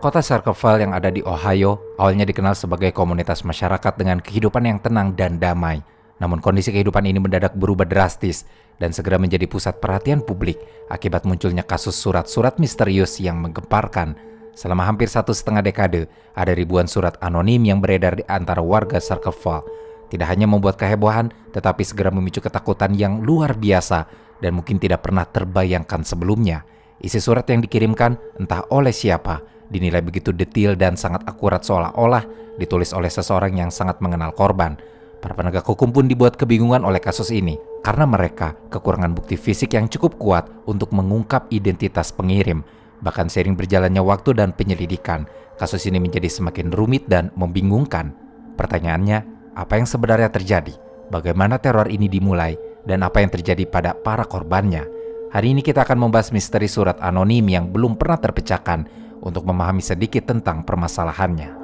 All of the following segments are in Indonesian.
Kota Circleville yang ada di Ohio awalnya dikenal sebagai komunitas masyarakat dengan kehidupan yang tenang dan damai. Namun kondisi kehidupan ini mendadak berubah drastis dan segera menjadi pusat perhatian publik akibat munculnya kasus surat-surat misterius yang menggemparkan. Selama hampir 1,5 dekade, ada ribuan surat anonim yang beredar di antara warga Circleville. Tidak hanya membuat kehebohan, tetapi segera memicu ketakutan yang luar biasa dan mungkin tidak pernah terbayangkan sebelumnya. Isi surat yang dikirimkan entah oleh siapa, dinilai begitu detail dan sangat akurat seolah-olah ditulis oleh seseorang yang sangat mengenal korban. Para penegak hukum pun dibuat kebingungan oleh kasus ini karena mereka kekurangan bukti fisik yang cukup kuat untuk mengungkap identitas pengirim. Bahkan seiring berjalannya waktu dan penyelidikan, kasus ini menjadi semakin rumit dan membingungkan. Pertanyaannya, apa yang sebenarnya terjadi? Bagaimana teror ini dimulai? Dan apa yang terjadi pada para korbannya? Hari ini kita akan membahas misteri surat anonim yang belum pernah terpecahkan untuk memahami sedikit tentang permasalahannya.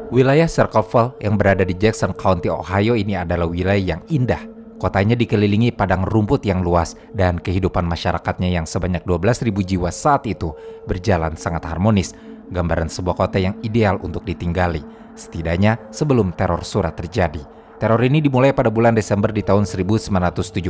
Wilayah Circleville yang berada di Jackson County, Ohio ini adalah wilayah yang indah. Kotanya dikelilingi padang rumput yang luas dan kehidupan masyarakatnya yang sebanyak 12.000 jiwa saat itu berjalan sangat harmonis. Gambaran sebuah kota yang ideal untuk ditinggali, setidaknya sebelum teror surat terjadi. Teror ini dimulai pada bulan Desember di tahun 1976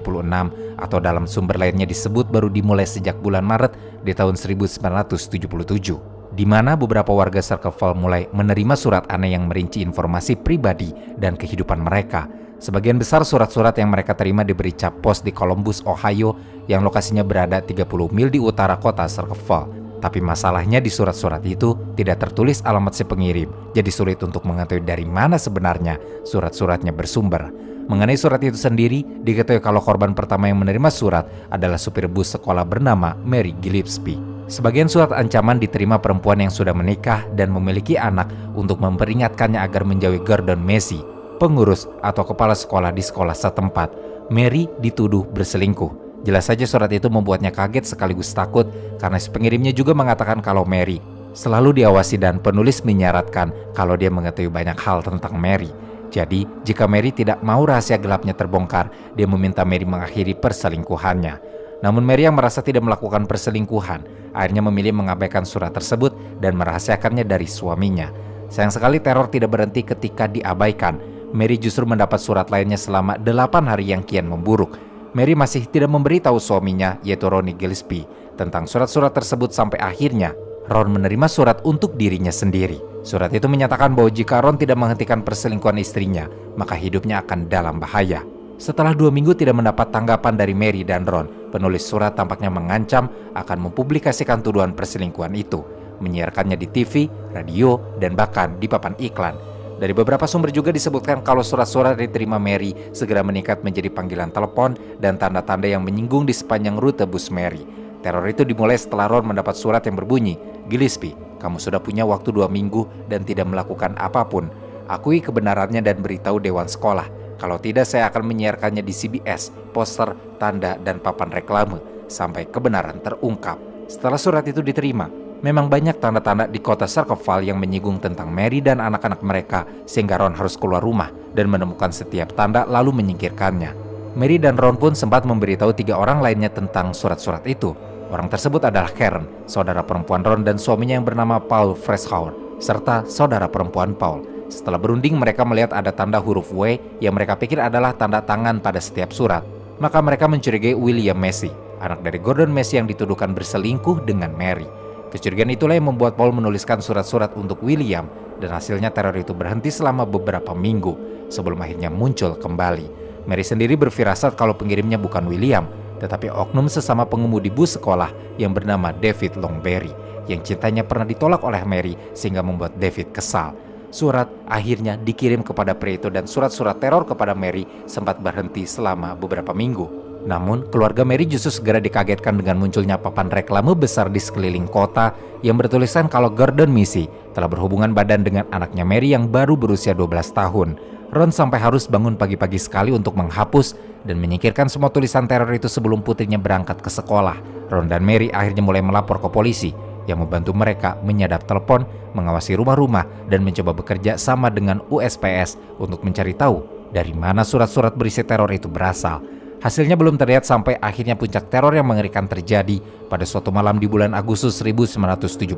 atau dalam sumber lainnya disebut baru dimulai sejak bulan Maret di tahun 1977. Di mana beberapa warga Circleville mulai menerima surat aneh yang merinci informasi pribadi dan kehidupan mereka. Sebagian besar surat-surat yang mereka terima diberi cap pos di Columbus, Ohio yang lokasinya berada 30 mil di utara kota Circleville. Tapi masalahnya di surat-surat itu tidak tertulis alamat si pengirim, jadi sulit untuk mengetahui dari mana sebenarnya surat-suratnya bersumber. Mengenai surat itu sendiri, diketahui kalau korban pertama yang menerima surat adalah supir bus sekolah bernama Mary Gillespie. Sebagian surat ancaman diterima perempuan yang sudah menikah dan memiliki anak untuk memperingatkannya agar menjauhi Gordon Massey, pengurus atau kepala sekolah di sekolah setempat. Mary dituduh berselingkuh. Jelas saja surat itu membuatnya kaget sekaligus takut karena si pengirimnya juga mengatakan kalau Mary selalu diawasi dan penulis menyarankan kalau dia mengetahui banyak hal tentang Mary. Jadi, jika Mary tidak mau rahasia gelapnya terbongkar, dia meminta Mary mengakhiri perselingkuhannya. Namun Mary yang merasa tidak melakukan perselingkuhan, akhirnya memilih mengabaikan surat tersebut dan merahasiakannya dari suaminya. Sayang sekali teror tidak berhenti ketika diabaikan. Mary justru mendapat surat lainnya selama 8 hari yang kian memburuk. Mary masih tidak memberitahu suaminya, yaitu Ronnie Gillespie, tentang surat-surat tersebut sampai akhirnya Ron menerima surat untuk dirinya sendiri. Surat itu menyatakan bahwa jika Ron tidak menghentikan perselingkuhan istrinya, maka hidupnya akan dalam bahaya. Setelah 2 minggu tidak mendapat tanggapan dari Mary dan Ron, penulis surat tampaknya mengancam akan mempublikasikan tuduhan perselingkuhan itu, menyiarkannya di TV, radio, dan bahkan di papan iklan. Dari beberapa sumber juga disebutkan kalau surat-surat yang diterima Mary segera meningkat menjadi panggilan telepon dan tanda-tanda yang menyinggung di sepanjang rute bus Mary. Teror itu dimulai setelah Ron mendapat surat yang berbunyi, "Gillespie, kamu sudah punya waktu 2 minggu dan tidak melakukan apapun. Akui kebenarannya dan beritahu dewan sekolah. Kalau tidak, saya akan menyiarkannya di CBS, poster, tanda, dan papan reklame sampai kebenaran terungkap." Setelah surat itu diterima, memang banyak tanda-tanda di kota Circleville yang menyinggung tentang Mary dan anak-anak mereka, sehingga Ron harus keluar rumah dan menemukan setiap tanda lalu menyingkirkannya. Mary dan Ron pun sempat memberitahu 3 orang lainnya tentang surat-surat itu. Orang tersebut adalah Karen, saudara perempuan Ron, dan suaminya yang bernama Paul Freshour, serta saudara perempuan Paul. Setelah berunding, mereka melihat ada tanda huruf W yang mereka pikir adalah tanda tangan pada setiap surat. Maka mereka mencurigai William Massey, anak dari Gordon Massey yang dituduhkan berselingkuh dengan Mary. Kecurigaan itulah yang membuat Paul menuliskan surat-surat untuk William, dan hasilnya teror itu berhenti selama beberapa minggu sebelum akhirnya muncul kembali. Mary sendiri berfirasat kalau pengirimnya bukan William, tetapi oknum sesama pengemudi bus sekolah yang bernama David Longberry, yang cintanya pernah ditolak oleh Mary sehingga membuat David kesal. Surat akhirnya dikirim kepada pria itu dan surat-surat teror kepada Mary sempat berhenti selama beberapa minggu. Namun, keluarga Mary justru segera dikagetkan dengan munculnya papan reklame besar di sekeliling kota yang bertuliskan kalau Gordon Massey telah berhubungan badan dengan anaknya Mary yang baru berusia 12 tahun. Ron sampai harus bangun pagi-pagi sekali untuk menghapus dan menyingkirkan semua tulisan teror itu sebelum putrinya berangkat ke sekolah. Ron dan Mary akhirnya mulai melapor ke polisi yang membantu mereka menyadap telepon, mengawasi rumah-rumah, dan mencoba bekerja sama dengan USPS untuk mencari tahu dari mana surat-surat berisi teror itu berasal. Hasilnya belum terlihat sampai akhirnya puncak teror yang mengerikan terjadi pada suatu malam di bulan Agustus 1977.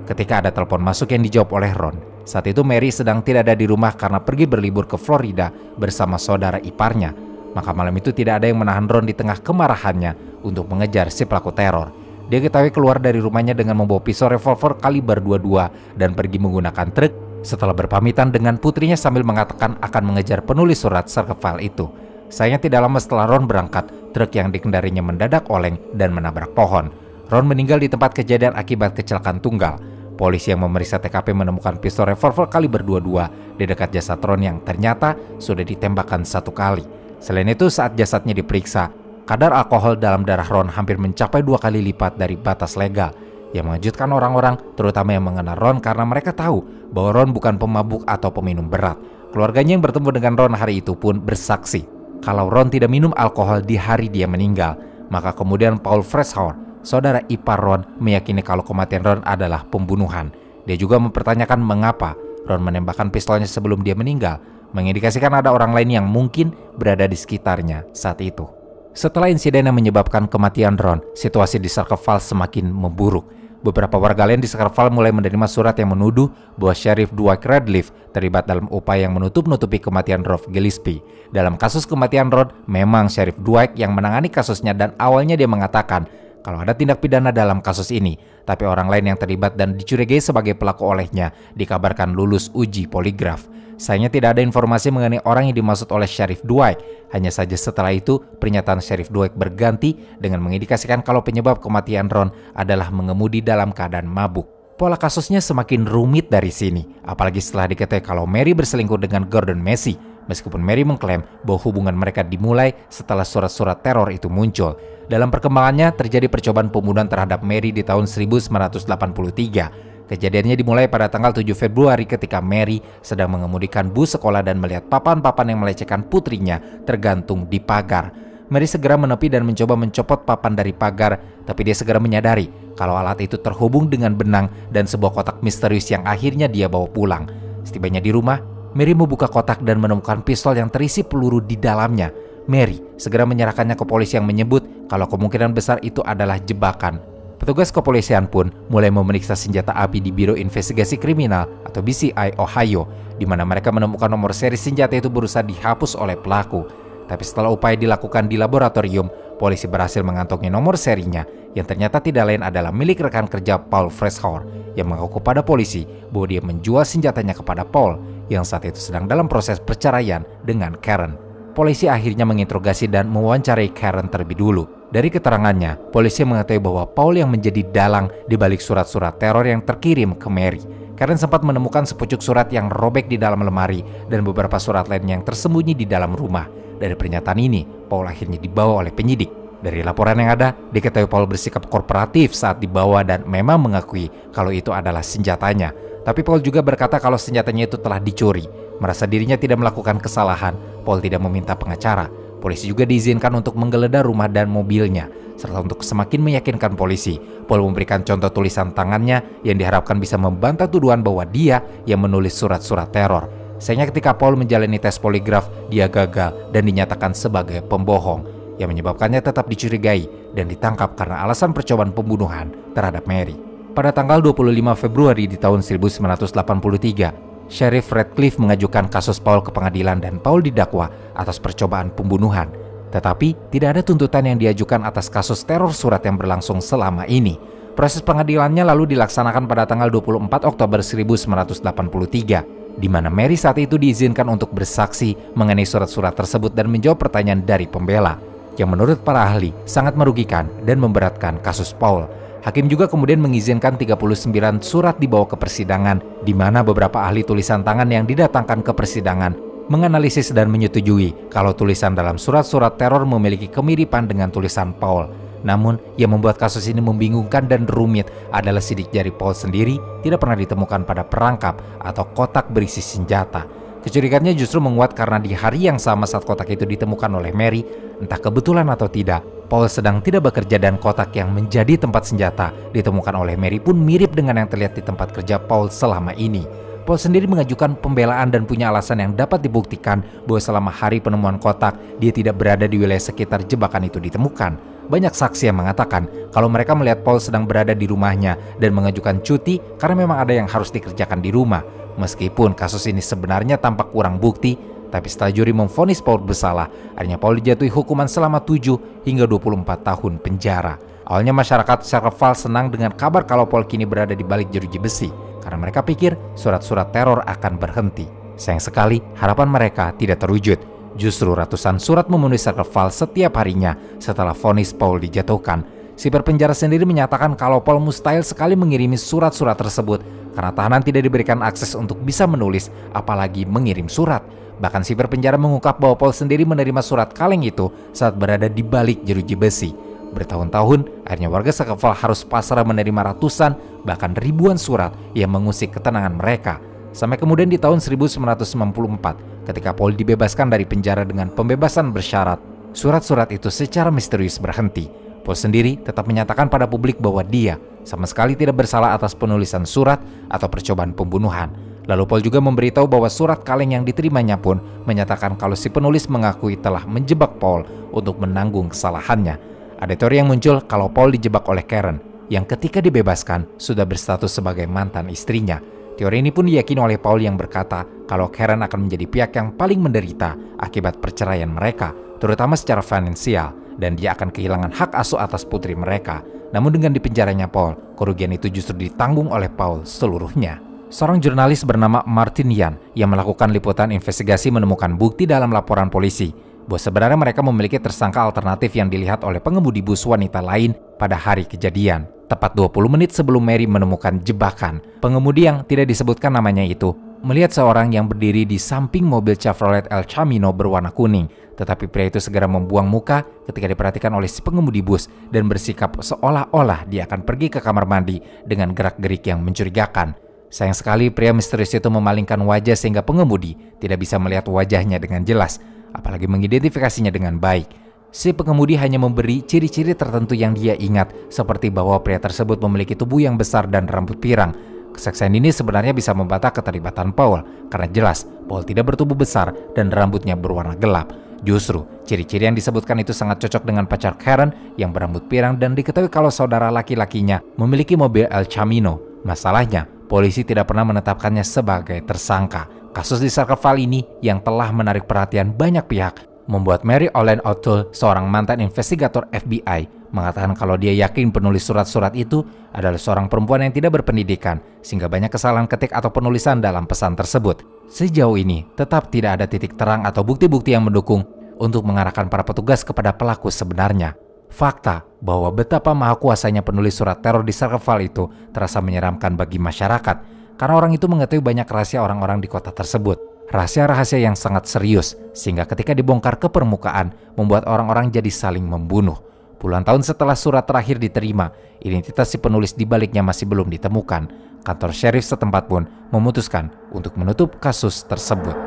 Ketika ada telepon masuk yang dijawab oleh Ron. Saat itu Mary sedang tidak ada di rumah karena pergi berlibur ke Florida bersama saudara iparnya. Maka malam itu tidak ada yang menahan Ron di tengah kemarahannya untuk mengejar si pelaku teror. Dia ketahui keluar dari rumahnya dengan membawa pisau revolver kaliber 22 dan pergi menggunakan truk setelah berpamitan dengan putrinya sambil mengatakan akan mengejar penulis surat serve file itu. Sayangnya tidak lama setelah Ron berangkat, truk yang dikendarinya mendadak oleng dan menabrak pohon. Ron meninggal di tempat kejadian akibat kecelakaan tunggal. Polisi yang memeriksa TKP menemukan pistol revolver kaliber 22 di dekat jasad Ron yang ternyata sudah ditembakkan 1 kali. Selain itu, saat jasadnya diperiksa, kadar alkohol dalam darah Ron hampir mencapai 2 kali lipat dari batas legal. Yang mengejutkan orang-orang, terutama yang mengenal Ron karena mereka tahu bahwa Ron bukan pemabuk atau peminum berat. Keluarganya yang bertemu dengan Ron hari itu pun bersaksi kalau Ron tidak minum alkohol di hari dia meninggal. Maka kemudian Paul Freshour, saudara ipar Ron, meyakini kalau kematian Ron adalah pembunuhan. Dia juga mempertanyakan mengapa Ron menembakkan pistolnya sebelum dia meninggal, mengindikasikan ada orang lain yang mungkin berada di sekitarnya saat itu. Setelah insiden yang menyebabkan kematian Ron, situasi di Circleville semakin memburuk. Beberapa warga lain di Circleville mulai menerima surat yang menuduh bahwa Sheriff Dwight Radcliffe terlibat dalam upaya yang menutup-nutupi kematian Ralph Gillespie. Dalam kasus kematian Ron, memang Sheriff Dwight yang menangani kasusnya dan awalnya dia mengatakan kalau ada tindak pidana dalam kasus ini, tapi orang lain yang terlibat dan dicurigai sebagai pelaku olehnya dikabarkan lulus uji poligraf. Sayangnya tidak ada informasi mengenai orang yang dimaksud oleh Sheriff Dwight. Hanya saja setelah itu, pernyataan Sheriff Dwight berganti dengan mengindikasikan kalau penyebab kematian Ron adalah mengemudi dalam keadaan mabuk. Pola kasusnya semakin rumit dari sini, apalagi setelah diketahui kalau Mary berselingkuh dengan Gordon Massey. Meskipun Mary mengklaim bahwa hubungan mereka dimulai setelah surat-surat teror itu muncul. Dalam perkembangannya, terjadi percobaan pembunuhan terhadap Mary di tahun 1983. Kejadiannya dimulai pada tanggal 7 Februari ketika Mary sedang mengemudikan bus sekolah dan melihat papan-papan yang melecehkan putrinya tergantung di pagar. Mary segera menepi dan mencoba mencopot papan dari pagar, tapi dia segera menyadari kalau alat itu terhubung dengan benang dan sebuah kotak misterius yang akhirnya dia bawa pulang. Setibanya di rumah, Mary membuka kotak dan menemukan pistol yang terisi peluru di dalamnya. Mary segera menyerahkannya ke polisi yang menyebut kalau kemungkinan besar itu adalah jebakan. Petugas kepolisian pun mulai memeriksa senjata api di Biro Investigasi Kriminal atau BCI Ohio, di mana mereka menemukan nomor seri senjata itu berusaha dihapus oleh pelaku. Tapi setelah upaya dilakukan di laboratorium, polisi berhasil mengantongi nomor serinya yang ternyata tidak lain adalah milik rekan kerja Paul Freshour yang mengaku pada polisi bahwa dia menjual senjatanya kepada Paul yang saat itu sedang dalam proses perceraian dengan Karen. Polisi akhirnya menginterogasi dan mewawancarai Karen terlebih dulu. Dari keterangannya, polisi mengetahui bahwa Paul yang menjadi dalang di balik surat-surat teror yang terkirim ke Mary. Karen sempat menemukan sepucuk surat yang robek di dalam lemari dan beberapa surat lain yang tersembunyi di dalam rumah. Dari pernyataan ini, Paul akhirnya dibawa oleh penyidik. Dari laporan yang ada, diketahui Paul bersikap kooperatif saat dibawa dan memang mengakui kalau itu adalah senjatanya. Tapi Paul juga berkata kalau senjatanya itu telah dicuri. Merasa dirinya tidak melakukan kesalahan, Paul tidak meminta pengacara. Polisi juga diizinkan untuk menggeledah rumah dan mobilnya. Serta untuk semakin meyakinkan polisi, Paul memberikan contoh tulisan tangannya yang diharapkan bisa membantah tuduhan bahwa dia yang menulis surat-surat teror. Sayangnya ketika Paul menjalani tes poligraf, dia gagal dan dinyatakan sebagai pembohong, yang menyebabkannya tetap dicurigai dan ditangkap karena alasan percobaan pembunuhan terhadap Mary. Pada tanggal 25 Februari di tahun 1983, Sheriff Radcliffe mengajukan kasus Paul ke pengadilan dan Paul didakwa atas percobaan pembunuhan. Tetapi tidak ada tuntutan yang diajukan atas kasus teror surat yang berlangsung selama ini. Proses pengadilannya lalu dilaksanakan pada tanggal 24 Oktober 1983, di mana Mary saat itu diizinkan untuk bersaksi mengenai surat-surat tersebut dan menjawab pertanyaan dari pembela, yang menurut para ahli sangat merugikan dan memberatkan kasus Paul. Hakim juga kemudian mengizinkan 39 surat dibawa ke persidangan, di mana beberapa ahli tulisan tangan yang didatangkan ke persidangan menganalisis dan menyetujui kalau tulisan dalam surat-surat teror memiliki kemiripan dengan tulisan Paul. Namun, yang membuat kasus ini membingungkan dan rumit adalah sidik jari Paul sendiri tidak pernah ditemukan pada perangkap atau kotak berisi senjata. Kecurigaannya justru menguat karena di hari yang sama saat kotak itu ditemukan oleh Mary, entah kebetulan atau tidak, Paul sedang tidak bekerja dan kotak yang menjadi tempat senjata ditemukan oleh Mary pun mirip dengan yang terlihat di tempat kerja Paul selama ini. Paul sendiri mengajukan pembelaan dan punya alasan yang dapat dibuktikan bahwa selama hari penemuan kotak, dia tidak berada di wilayah sekitar jebakan itu ditemukan. Banyak saksi yang mengatakan kalau mereka melihat Paul sedang berada di rumahnya dan mengajukan cuti karena memang ada yang harus dikerjakan di rumah. Meskipun kasus ini sebenarnya tampak kurang bukti, tapi setelah juri memvonis Paul bersalah, akhirnya Paul dijatuhi hukuman selama 7 hingga 24 tahun penjara. Awalnya masyarakat Circle senang dengan kabar kalau Paul kini berada di balik jeruji besi, karena mereka pikir surat-surat teror akan berhenti. Sayang sekali, harapan mereka tidak terwujud. Justru ratusan surat memenuhi Circle setiap harinya setelah vonis Paul dijatuhkan. Sipir penjara sendiri menyatakan kalau Paul mustahil sekali mengirimi surat-surat tersebut karena tahanan tidak diberikan akses untuk bisa menulis, apalagi mengirim surat. Bahkan sipir penjara mengungkap bahwa Paul sendiri menerima surat kaleng itu saat berada di balik jeruji besi. Bertahun-tahun, akhirnya warga Circle harus pasrah menerima ratusan, bahkan ribuan surat yang mengusik ketenangan mereka. Sampai kemudian di tahun 1994, ketika Paul dibebaskan dari penjara dengan pembebasan bersyarat, surat-surat itu secara misterius berhenti. Paul sendiri tetap menyatakan pada publik bahwa dia sama sekali tidak bersalah atas penulisan surat atau percobaan pembunuhan. Lalu Paul juga memberitahu bahwa surat kaleng yang diterimanya pun menyatakan kalau si penulis mengakui telah menjebak Paul untuk menanggung kesalahannya. Ada teori yang muncul kalau Paul dijebak oleh Karen, yang ketika dibebaskan sudah berstatus sebagai mantan istrinya. Teori ini pun diyakini oleh Paul yang berkata kalau Karen akan menjadi pihak yang paling menderita akibat perceraian mereka, terutama secara finansial, dan dia akan kehilangan hak asuh atas putri mereka. Namun dengan dipenjaranya Paul, kerugian itu justru ditanggung oleh Paul seluruhnya. Seorang jurnalis bernama Martin Yan yang melakukan liputan investigasi menemukan bukti dalam laporan polisi bahwa sebenarnya mereka memiliki tersangka alternatif yang dilihat oleh pengemudi bus wanita lain pada hari kejadian. Tepat 20 menit sebelum Mary menemukan jebakan, pengemudi yang tidak disebutkan namanya itu melihat seorang yang berdiri di samping mobil Chevrolet El Camino berwarna kuning. Tetapi pria itu segera membuang muka ketika diperhatikan oleh si pengemudi bus dan bersikap seolah-olah dia akan pergi ke kamar mandi dengan gerak-gerik yang mencurigakan. Sayang sekali pria misterius itu memalingkan wajah sehingga pengemudi tidak bisa melihat wajahnya dengan jelas, apalagi mengidentifikasinya dengan baik. Si pengemudi hanya memberi ciri-ciri tertentu yang dia ingat, seperti bahwa pria tersebut memiliki tubuh yang besar dan rambut pirang. Kesaksian ini sebenarnya bisa membantah keterlibatan Paul, karena jelas Paul tidak bertubuh besar dan rambutnya berwarna gelap. Justru, ciri-ciri yang disebutkan itu sangat cocok dengan pacar Karen yang berambut pirang dan diketahui kalau saudara laki-lakinya memiliki mobil El Camino. Masalahnya, polisi tidak pernah menetapkannya sebagai tersangka. Kasus di Circle ini yang telah menarik perhatian banyak pihak membuat Mary Ellen O'Toole, seorang mantan investigator FBI, mengatakan kalau dia yakin penulis surat-surat itu adalah seorang perempuan yang tidak berpendidikan, sehingga banyak kesalahan ketik atau penulisan dalam pesan tersebut. Sejauh ini, tetap tidak ada titik terang atau bukti-bukti yang mendukung untuk mengarahkan para petugas kepada pelaku sebenarnya. Fakta bahwa betapa maha kuasanya penulis surat teror di Circle itu terasa menyeramkan bagi masyarakat, karena orang itu mengetahui banyak rahasia orang-orang di kota tersebut. Rahasia-rahasia yang sangat serius, sehingga ketika dibongkar ke permukaan, membuat orang-orang jadi saling membunuh. Puluhan tahun setelah surat terakhir diterima, identitas si penulis di baliknya masih belum ditemukan. Kantor sheriff setempat pun memutuskan untuk menutup kasus tersebut.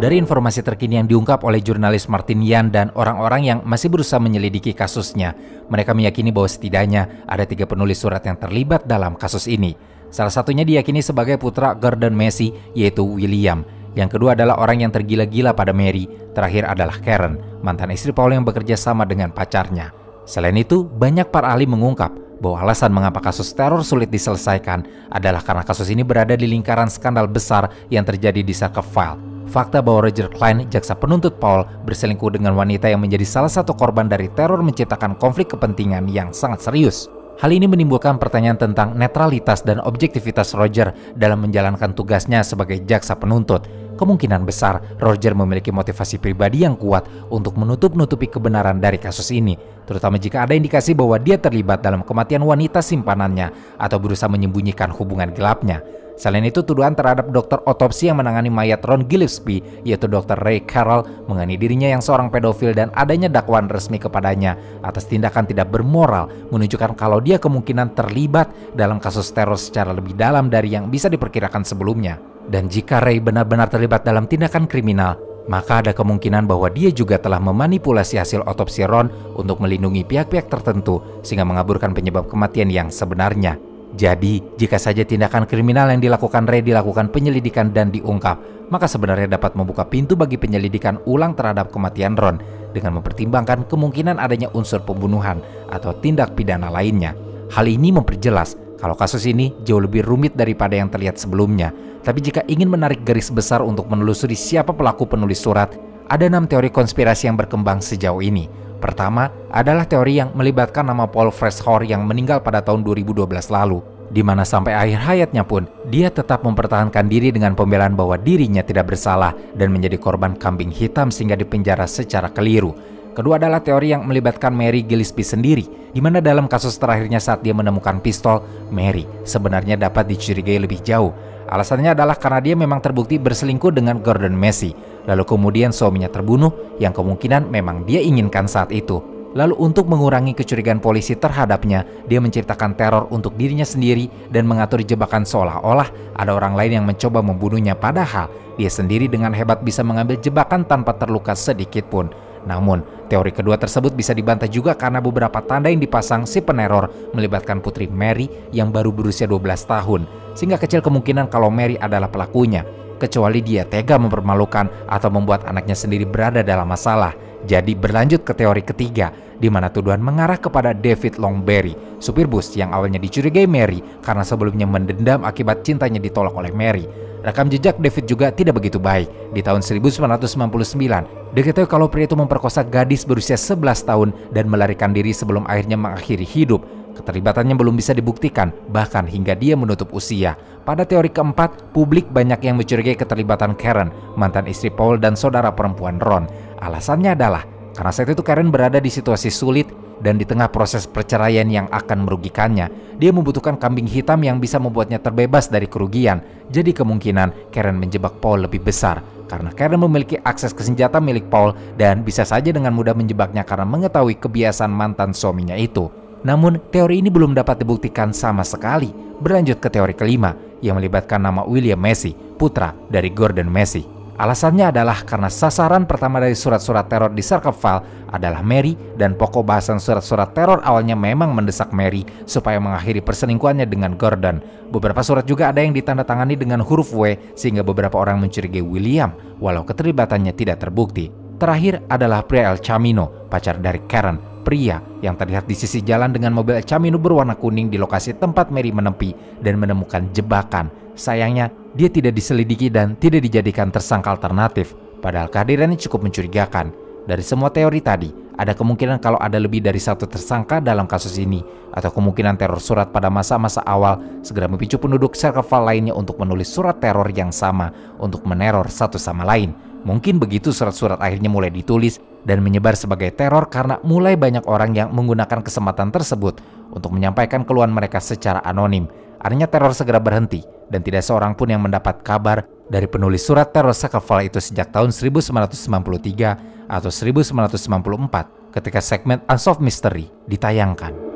Dari informasi terkini yang diungkap oleh jurnalis Martin Yan dan orang-orang yang masih berusaha menyelidiki kasusnya, mereka meyakini bahwa setidaknya ada 3 penulis surat yang terlibat dalam kasus ini. Salah satunya diyakini sebagai putra Gordon Massey, yaitu William. Yang kedua adalah orang yang tergila-gila pada Mary. Terakhir adalah Karen, mantan istri Paul yang bekerja sama dengan pacarnya. Selain itu, banyak para ahli mengungkap bahwa alasan mengapa kasus teror sulit diselesaikan adalah karena kasus ini berada di lingkaran skandal besar yang terjadi di Circle. Fakta bahwa Roger Klein, jaksa penuntut Paul, berselingkuh dengan wanita yang menjadi salah satu korban dari teror menciptakan konflik kepentingan yang sangat serius. Hal ini menimbulkan pertanyaan tentang netralitas dan objektivitas Roger dalam menjalankan tugasnya sebagai jaksa penuntut. Kemungkinan besar Roger memiliki motivasi pribadi yang kuat untuk menutup-nutupi kebenaran dari kasus ini, terutama jika ada indikasi bahwa dia terlibat dalam kematian wanita simpanannya atau berusaha menyembunyikan hubungan gelapnya. Selain itu, tuduhan terhadap dokter otopsi yang menangani mayat Ron Gillespie, yaitu Dr. Ray Carroll, mengenai dirinya yang seorang pedofil dan adanya dakwaan resmi kepadanya atas tindakan tidak bermoral, menunjukkan kalau dia kemungkinan terlibat dalam kasus teror secara lebih dalam dari yang bisa diperkirakan sebelumnya. Dan jika Ray benar-benar terlibat dalam tindakan kriminal, maka ada kemungkinan bahwa dia juga telah memanipulasi hasil otopsi Ron untuk melindungi pihak-pihak tertentu sehingga mengaburkan penyebab kematian yang sebenarnya. Jadi, jika saja tindakan kriminal yang dilakukan Ray dilakukan penyelidikan dan diungkap, maka sebenarnya dapat membuka pintu bagi penyelidikan ulang terhadap kematian Ron dengan mempertimbangkan kemungkinan adanya unsur pembunuhan atau tindak pidana lainnya. Hal ini memperjelas kalau kasus ini jauh lebih rumit daripada yang terlihat sebelumnya. Tapi jika ingin menarik garis besar untuk menelusuri siapa pelaku penulis surat, ada 6 teori konspirasi yang berkembang sejauh ini. Pertama adalah teori yang melibatkan nama Paul Freshour yang meninggal pada tahun 2012 lalu, di mana sampai akhir hayatnya pun dia tetap mempertahankan diri dengan pembelaan bahwa dirinya tidak bersalah dan menjadi korban kambing hitam sehingga dipenjara secara keliru. Kedua adalah teori yang melibatkan Mary Gillespie sendiri, di mana dalam kasus terakhirnya saat dia menemukan pistol, Mary sebenarnya dapat dicurigai lebih jauh. Alasannya adalah karena dia memang terbukti berselingkuh dengan Gordon Massey, lalu kemudian suaminya terbunuh yang kemungkinan memang dia inginkan saat itu. Lalu untuk mengurangi kecurigaan polisi terhadapnya, dia menciptakan teror untuk dirinya sendiri dan mengatur jebakan seolah-olah ada orang lain yang mencoba membunuhnya, padahal dia sendiri dengan hebat bisa mengambil jebakan tanpa terluka sedikit pun. Namun, teori kedua tersebut bisa dibantah juga karena beberapa tanda yang dipasang si peneror melibatkan putri Mary yang baru berusia 12 tahun, sehingga kecil kemungkinan kalau Mary adalah pelakunya, kecuali dia tega mempermalukan atau membuat anaknya sendiri berada dalam masalah. Jadi berlanjut ke teori ketiga, di mana tuduhan mengarah kepada David Longberry, supir bus yang awalnya dicurigai Mary karena sebelumnya mendendam akibat cintanya ditolak oleh Mary. Rekam jejak David juga tidak begitu baik. Di tahun 1999, diketahui kalau pria itu memperkosa gadis berusia 11 tahun dan melarikan diri sebelum akhirnya mengakhiri hidup. Keterlibatannya belum bisa dibuktikan, bahkan hingga dia menutup usia. Pada teori keempat, publik banyak yang mencurigai keterlibatan Karen, mantan istri Paul dan saudara perempuan Ron. Alasannya adalah karena saat itu Karen berada di situasi sulit dan di tengah proses perceraian yang akan merugikannya. Dia membutuhkan kambing hitam yang bisa membuatnya terbebas dari kerugian. Jadi kemungkinan Karen menjebak Paul lebih besar karena Karen memiliki akses ke senjata milik Paul dan bisa saja dengan mudah menjebaknya karena mengetahui kebiasaan mantan suaminya itu. Namun teori ini belum dapat dibuktikan sama sekali. Berlanjut ke teori kelima yang melibatkan nama William Massey, putra dari Gordon Massey. Alasannya adalah karena sasaran pertama dari surat-surat teror di Circle File adalah Mary, dan pokok bahasan surat-surat teror awalnya memang mendesak Mary supaya mengakhiri perselingkuhannya dengan Gordon. Beberapa surat juga ada yang ditandatangani dengan huruf W sehingga beberapa orang mencurigai William walau keterlibatannya tidak terbukti. Terakhir adalah pria El Camino, pacar dari Karen, pria yang terlihat di sisi jalan dengan mobil El Camino berwarna kuning di lokasi tempat Mary menepi dan menemukan jebakan. Sayangnya, dia tidak diselidiki dan tidak dijadikan tersangka alternatif, padahal kehadirannya cukup mencurigakan. Dari semua teori tadi, ada kemungkinan kalau ada lebih dari satu tersangka dalam kasus ini, atau kemungkinan teror surat pada masa-masa awal segera memicu penduduk Circle File lainnya untuk menulis surat teror yang sama untuk meneror satu sama lain. Mungkin begitu surat-surat akhirnya mulai ditulis dan menyebar sebagai teror karena mulai banyak orang yang menggunakan kesempatan tersebut untuk menyampaikan keluhan mereka secara anonim. Akhirnya teror segera berhenti dan tidak seorang pun yang mendapat kabar dari penulis surat teror Circle File itu sejak tahun 1993 atau 1994 ketika segmen Unsolved Mystery ditayangkan.